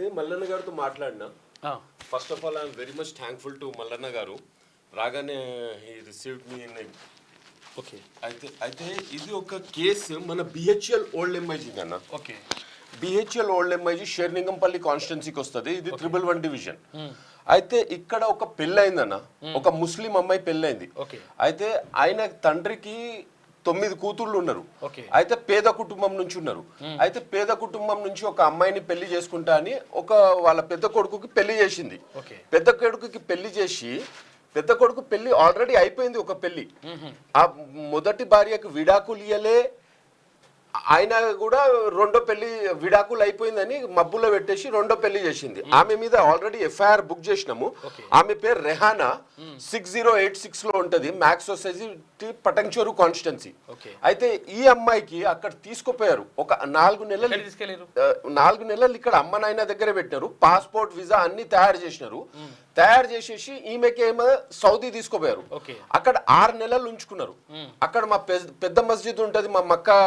అయితే మల్లన్న గారితో మాట్లాడినా. First of all I am very much thankful to Mallanna garu. రాగానే he received me in. Okay, అయితే ఇది ఒక కేసు మన బిహెచ్ఎల్ ఓల్డ్ ఎంఐజీ అన్న. Okay, BHEL old MIG Serilingampally కాన్స్టిట్యున్సీకి వస్తుంది. ఇది 111 డివిజన్. అయితే ఇక్కడ ఒక పెళ్ళయిందన్న, ఒక ముస్లిం అమ్మాయి పెళ్ళైంది. అయితే ఆయన తండ్రికి 9 కూతుళ్ళు ఉన్నారు. అయితే పేద కుటుంబం నుంచి ఉన్నారు. అయితే పేద కుటుంబం నుంచి ఒక అమ్మాయిని పెళ్లి చేసుకుంటా అని ఒక వాళ్ళ పెద్ద కొడుకుకి పెళ్లి చేసింది. పెద్ద కొడుకుకి పెళ్లి చేసి పెద్ద కొడుకు పెళ్లి ఆల్రెడీ అయిపోయింది. ఒక పెళ్లి ఆ మొదటి భార్యకు విడాకులు ఇయ్యలే. ఆయన కూడా రెండో పెళ్లి విడాకులు అయిపోయిందని మబ్బుల్లో పెట్టేసి రెండో పెళ్లి చేసింది. ఆమె మీద ఆల్రెడీ ఎఫ్ఐఆర్ బుక్ చేసినాము. ఆమె పేరు రెహానా. 6086 లో ఉంటది. MACS society Patancheru constituency. అయితే ఈ అమ్మాయికి అక్కడ తీసుకుపోయారు. ఒక 4 నెలలు ఇక్కడ అమ్మ నాయన దగ్గర పెట్టినారు. పాస్పోర్ట్ వీసా అన్ని తయారు చేసినారు. తయారు చేసేసి ఈమెకి ఏమో సౌదీ తీసుకుపోయారు. అక్కడ 6 నెలలు ఉంచుకున్నారు. అక్కడ మా పెద్ద మస్జిద్ ఉంటది, మా మక్కా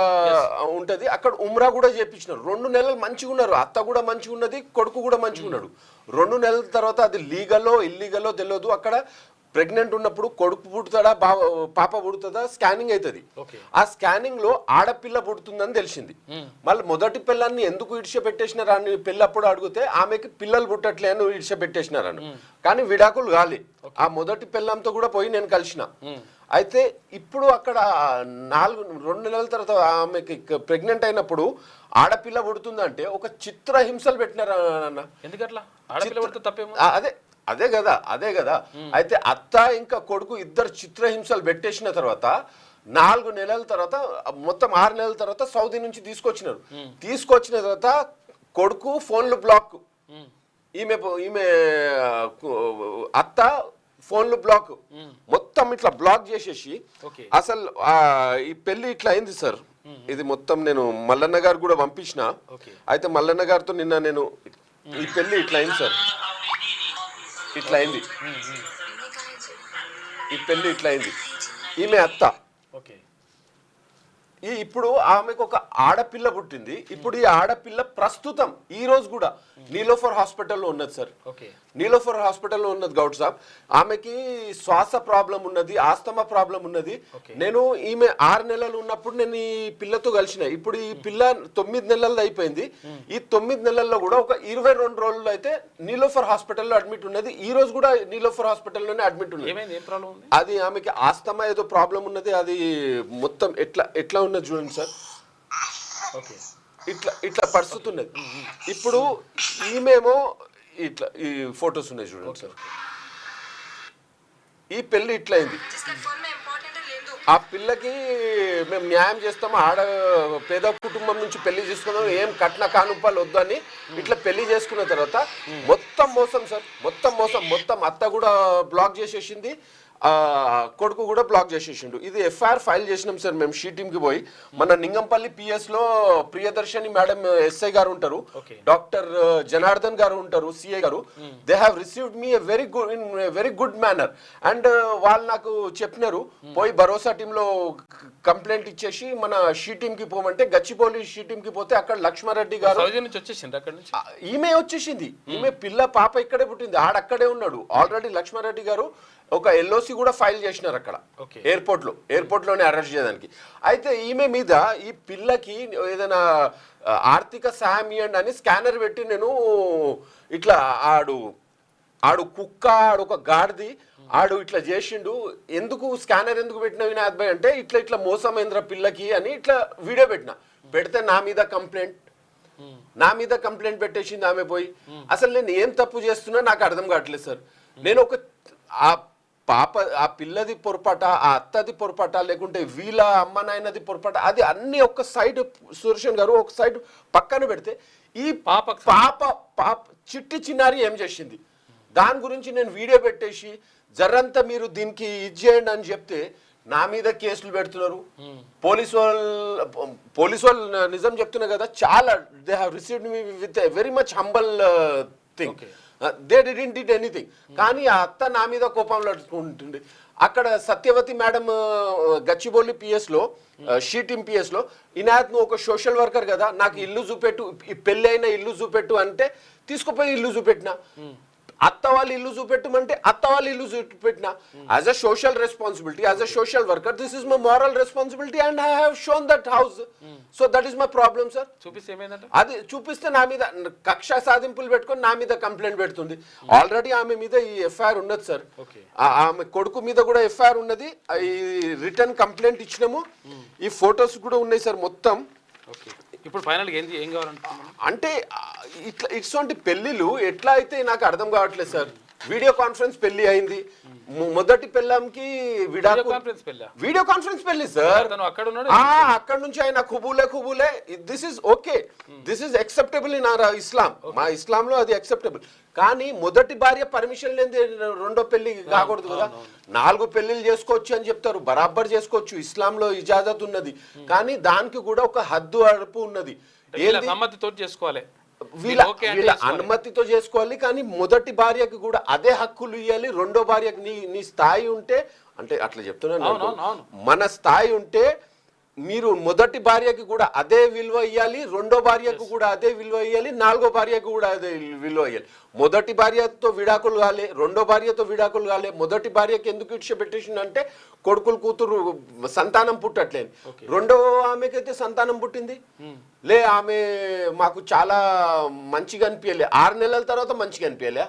ఉంటది, అక్కడ ఉమ్రా కూడా చేపించినారు. 2 నెలలు మంచిగా ఉన్నారు. అత్త కూడా మంచిగా ఉన్నది, కొడుకు కూడా మంచిగా ఉన్నాడు. 2 నెలల తర్వాత అది లీగలో ఇల్లీగలో తెలియదు. అక్కడ ప్రెగ్నెంట్ ఉన్నప్పుడు కొడుకు పుడుతాడా పాప పుడుతుందా స్కానింగ్ అవుతుంది. ఆ స్కానింగ్ లో ఆడపిల్ల పుడుతుందని తెలిసింది. మళ్ళీ మొదటి పిల్లల్ని ఎందుకు ఇడిచిపెట్టేసినారు అని పెళ్ళప్పుడు అడిగితే ఆమెకి పిల్లలు పుట్టట్లే అని ఇడిచిపెట్టేసినారని. కానీ విడాకులు కాలే. ఆ మొదటి పిల్లంతో కూడా పోయి నేను కలిసిన. అయితే ఇప్పుడు అక్కడ 2 నెలల తర్వాత ఆమెకి ప్రెగ్నెంట్ అయినప్పుడు ఆడపిల్ల పుడుతుందంటే ఒక చిత్రహింసలు పెట్టినారు అన్న. ఎందుకట్లా? అదే కదా. అయితే అత్త ఇంకా కొడుకు ఇద్దరు చిత్రహింసలు పెట్టేసిన తర్వాత 4 నెలల తర్వాత మొత్తం 6 నెలల తర్వాత సౌదీ నుంచి తీసుకొచ్చిన తర్వాత కొడుకు ఫోన్లు బ్లాక్, ఈమె అత్త ఫోన్లు బ్లాక్, మొత్తం ఇట్లా బ్లాక్ చేసేసి అసలు ఈ పెళ్లి ఇట్లా అయింది సార్. ఇది మొత్తం నేను మల్లన్న గారు కూడా పంపించిన. అయితే మల్లన్న గారితో నిన్న నేను ఈ పెళ్లి ఇట్లా అయింది సార్, ఇట్లా అయింది ఈ పెళ్లి ఇట్లా అయింది. ఈమె అత్త. ఇప్పుడు ఆమెకు ఒక ఆడపిల్ల పుట్టింది. ఇప్పుడు ఈ ఆడపిల్ల ప్రస్తుతం ఈ రోజు కూడా నీలోఫర్ హాస్పిటల్లో ఉన్నది సార్. నీలోఫర్ హాస్పిటల్లో ఉన్నది గౌడ్ సాబ్. ఆమెకి శ్వాస ప్రాబ్లం ఉన్నది, ఆస్తమా ప్రాబ్లం ఉన్నది. నేను ఈమె 6 నెలలు ఉన్నప్పుడు నేను ఈ పిల్లతో కలిసిన. ఇప్పుడు ఈ పిల్ల 9 నెలలు అయిపోయింది. ఈ 9 నెలల్లో కూడా ఒక 22 రోజులు అయితే నీలోఫర్ హాస్పిటల్లో అడ్మిట్ ఉన్నది. ఈ రోజు కూడా నీలోఫర్ హాస్పిటల్లోనే అడ్మిట్ ఉన్నది. అది ఆమెకి ఆస్తమా ఏదో ప్రాబ్లం ఉన్నది. అది మొత్తం ఎట్లా ఉన్నది చూడండి సార్. ఇట్లా పరిస్థితి ఉన్నది. ఇప్పుడు ఈమెమో ఇట్లా ఈ ఫొటోస్ ఉన్నాయి చూడండి సార్. ఈ పెళ్లి ఇట్లా అయింది. ఆ పిల్లకి మేము న్యాయం చేస్తాము. పేద కుటుంబం నుంచి పెళ్లి చేసుకున్నాం, ఏం కట్న కానుపాలు వద్దు అని ఇట్లా పెళ్లి చేసుకున్న తర్వాత మొత్తం మోసం సార్, మొత్తం అత్త కూడా బ్లాక్ చేసేసింది, కొడుకు కూడా బ్లాక్ చేసేసిండు. ఇది ఎఫ్ఐఆర్ ఫైల్ చేసినాం సార్ మేము షీ టీమ్ కి పోయి. మన నింగంపల్లి పిఎస్ లో ప్రియదర్శిని మేడం ఎస్ఐ గారు ఉంటారు, డాక్టర్ జనార్దన్ గారు ఉంటారు, సిఐ గారు. They have received me very good manner. And వాళ్ళు నాకు చెప్పినారు పోయి భరోసా టీమ్ లో కంప్లైంట్ ఇచ్చేసి మన షీ టీమ్ కి పోమంటే గచ్చిబౌలి షీ టీమ్ కి పోతే అక్కడ లక్ష్మారెడ్డి గారు ఈమె వచ్చేసింది. ఈమె పిల్ల పాప ఇక్కడే పుట్టింది, ఆడక్కడే ఉన్నాడు. ఆల్రెడీ లక్ష్మారెడ్డి గారు ఒక ఎల్ఓసి కూడా ఫైల్ చేసినారు అక్కడ ఎయిర్పోర్ట్ లోనే అరెస్ట్ చేయడానికి. అయితే ఈమె మీద ఈ పిల్లకి ఏదైనా ఆర్థిక సహాయం ఇవ్వండి అని స్కానర్ పెట్టి నేను ఇట్లా ఆడు కుక్క ఒక గాడిది ఇట్లా చేసిండు. ఎందుకు స్కానర్ ఎందుకు పెట్టిన వినాయక్ భాయ్ అంటే ఇట్లా మోసమైంద్ర పిల్లకి అని ఇట్లా వీడియో పెడితే నా మీద కంప్లైంట్ పెట్టేసింది ఆమె పోయి. అసలు నేను ఏం తప్పు చేస్తున్నా నాకు అర్థం కావట్లేదు సార్. నేను ఆ పిల్లది పొరపాట, ఆ అత్తది పొరపాట, లేకుంటే వీళ్ళ అమ్మ నాయనది పొరపాట, అది అన్ని ఒక సైడ్ సుదర్శన్ గారు ఒక సైడ్ పక్కన పెడితే ఈ పాప చిట్టి చిన్నారి ఏం చేసింది దాని గురించి నేను వీడియో పెట్టేసి జర్రంతా మీరు దీనికి ఇది చేయండి అని చెప్తే నా మీద కేసులు పెడుతున్నారు. పోలీసు వాళ్ళు నిజం చెప్తున్నా కదా, చాలా they have received me with very much humble thing. They didn't did anything. కానీ ఆ అత్త నా మీద కోపంలో ఉంటుండే. అక్కడ సత్యవతి మేడం గచ్చిబౌలి పిఎస్ లో షీ టీమ్ పిఎస్ లో ఇనాయత్ నువ్వు ఒక సోషల్ వర్కర్ కదా, నాకు ఇల్లు చూపెట్టు, ఈ పెళ్లి అయిన ఇల్లు చూపెట్టు అంటే తీసుకుపోయి ఇల్లు చూపెట్టిన. అత్త వాళ్ళు ఇల్లు చూపెట్టమంటే అత్త వాళ్ళు ఇల్లు చూపెట్టిన. As a social responsibility, as a social worker, this is my moral responsibility and I have shown that house. So that is my problem sir. అది చూపిస్తే నా మీద కక్ష సాధింపులు పెట్టుకొని నా మీద కంప్లైంట్ పెడుతుంది. ఆల్రెడీ ఆమె మీద ఈ ఎఫ్ఐఆర్ ఉన్నది సార్, ఆమె కొడుకు మీద కూడా ఎఫ్ఐఆర్ ఉన్నది. ఈ రిటర్న్ కంప్లైంట్ ఇచ్చినాము, ఈ ఫొటోస్ కూడా ఉన్నాయి సార్ మొత్తం. ఇప్పుడు ఫైనల్ ఏం కావాలంటున్నాను అంటే ఇట్లా ఇటువంటి పెళ్లిలు ఎట్లా అయితే నాకు అర్థం కావట్లేదు సార్. వీడియో కాన్ఫరెన్స్ పెళ్లి అయింది, మొదటి పెళ్ళంకి వీడియో కాన్ఫరెన్స్ పెళ్లి సార్. అక్కడ నుంచి ఆయన ఖుబూలే this is okay, this is acceptable in our Islam. మా ఇస్లాం లో అది యాక్సెప్టబుల్. కానీ మొదటి భార్య పర్మిషన్ లేని రెండో పెళ్లి కాకూడదు కదా. 4 పెళ్లిలు చేసుకోవచ్చు అని చెప్తారు, బరాబర్ చేసుకోవచ్చు, ఇస్లాంలో ఇజాజత్ ఉన్నది. కానీ దానికి కూడా ఒక హద్దు అడుపు ఉన్నది. సమ్మతితో చేసుకోవాలి, వీళ్ళ అనుమతితో చేసుకోవాలి. కానీ మొదటి భార్యకి కూడా అదే హక్కులు ఇవ్వాలి. రెండో భార్యకి నీ స్థాయి ఉంటే, అంటే అట్లా చెప్తున్నాను, మన స్థాయి ఉంటే మీరు మొదటి భార్యకి కూడా అదే విలువ ఇవ్వాలి, రెండో భార్యకు కూడా అదే విలువ ఇవ్వాలి, 4వ భార్యకు కూడా అదే విలువ ఇవ్వాలి. మొదటి భార్యతో విడాకులు కాలే, రెండో భార్యతో విడాకులు కాలే. మొదటి భార్యకి ఎందుకు ఇడిచిపెట్టేసింది అంటే కొడుకులు కూతురు సంతానం పుట్టట్లేదు. రెండో ఆమెకైతే సంతానం పుట్టింది. లే ఆమె మాకు చాలా మంచిగా అనిపించలే, 6 నెలల తర్వాత మంచిగా అనిపించలే.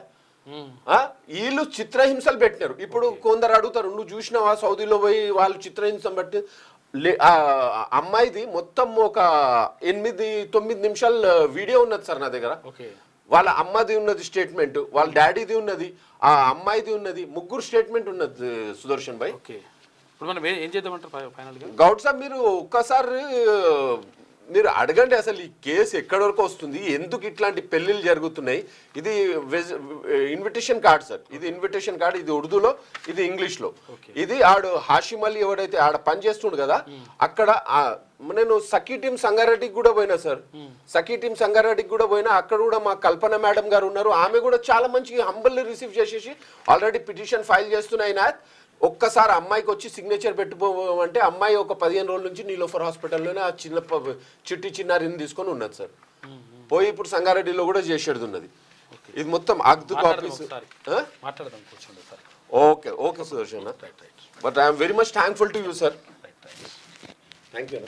వీళ్ళు చిత్రహింసలు పెట్టినారు. ఇప్పుడు కొందరు అడుగుతారు, నువ్వు చూసినావా సౌదీలో పోయి వాళ్ళు చిత్రహింస బట్టి. అమ్మాయిది మొత్తం ఒక 8-9 నిమిషాల వీడియో ఉన్నది సార్ నా దగ్గర. వాళ్ళ అమ్మది ఉన్నది స్టేట్మెంట్, వాళ్ళ డాడీది ఉన్నది, ఆ అమ్మాయిది ఉన్నది, 3 స్టేట్మెంట్ ఉన్నది సుదర్శన్ భాయ్. ఇప్పుడు మనం ఏం చేద్దామంటారు ఫైనల్ గా? గౌడ్ సాబ్ మీరు ఒక్కసారి మీరు అడగండి, అసలు ఈ కేసు ఎక్కడి వరకు వస్తుంది, ఎందుకు ఇట్లాంటి పెళ్లిళ్ళు జరుగుతున్నాయి. ఇది ఇన్విటేషన్ కార్డ్ సార్, ఇది ఇన్విటేషన్ కార్డ్. ఇది ఉర్దూలో, ఇది ఇంగ్లీష్ లో. ఇది ఆడు హాషిమ్ అలీ ఎవడైతే ఆడ పని చేస్తుండు కదా, అక్కడ నేను సఖీ టీం సంగారెడ్డికి కూడా పోయినా సార్. సఖీ టీం సంగారెడ్డికి కూడా పోయినా. అక్కడ కూడా మా కల్పన మేడం గారు ఉన్నారు. ఆమె కూడా చాలా మంచి హంబుల్ని రిసీవ్ చేసేసి ఆల్రెడీ పిటిషన్ ఫైల్ చేస్తున్నాయి. ఒక్కసారి అమ్మాయికి వచ్చి సిగ్నేచర్ పెట్టుకోమంటే అమ్మాయి ఒక 15 రోజుల నుంచి నీలోఫర్ హాస్పిటల్లోనే ఆ చిట్టి చిన్నారిని తీసుకొని ఉన్నది సార్. పోయి ఇప్పుడు సంగారెడ్డిలో కూడా చేసేది ఉన్నది. ఇది మొత్తం అగ్దు copies. Okay Sudarshan, but I'm very much thankful to you sir. Thank you.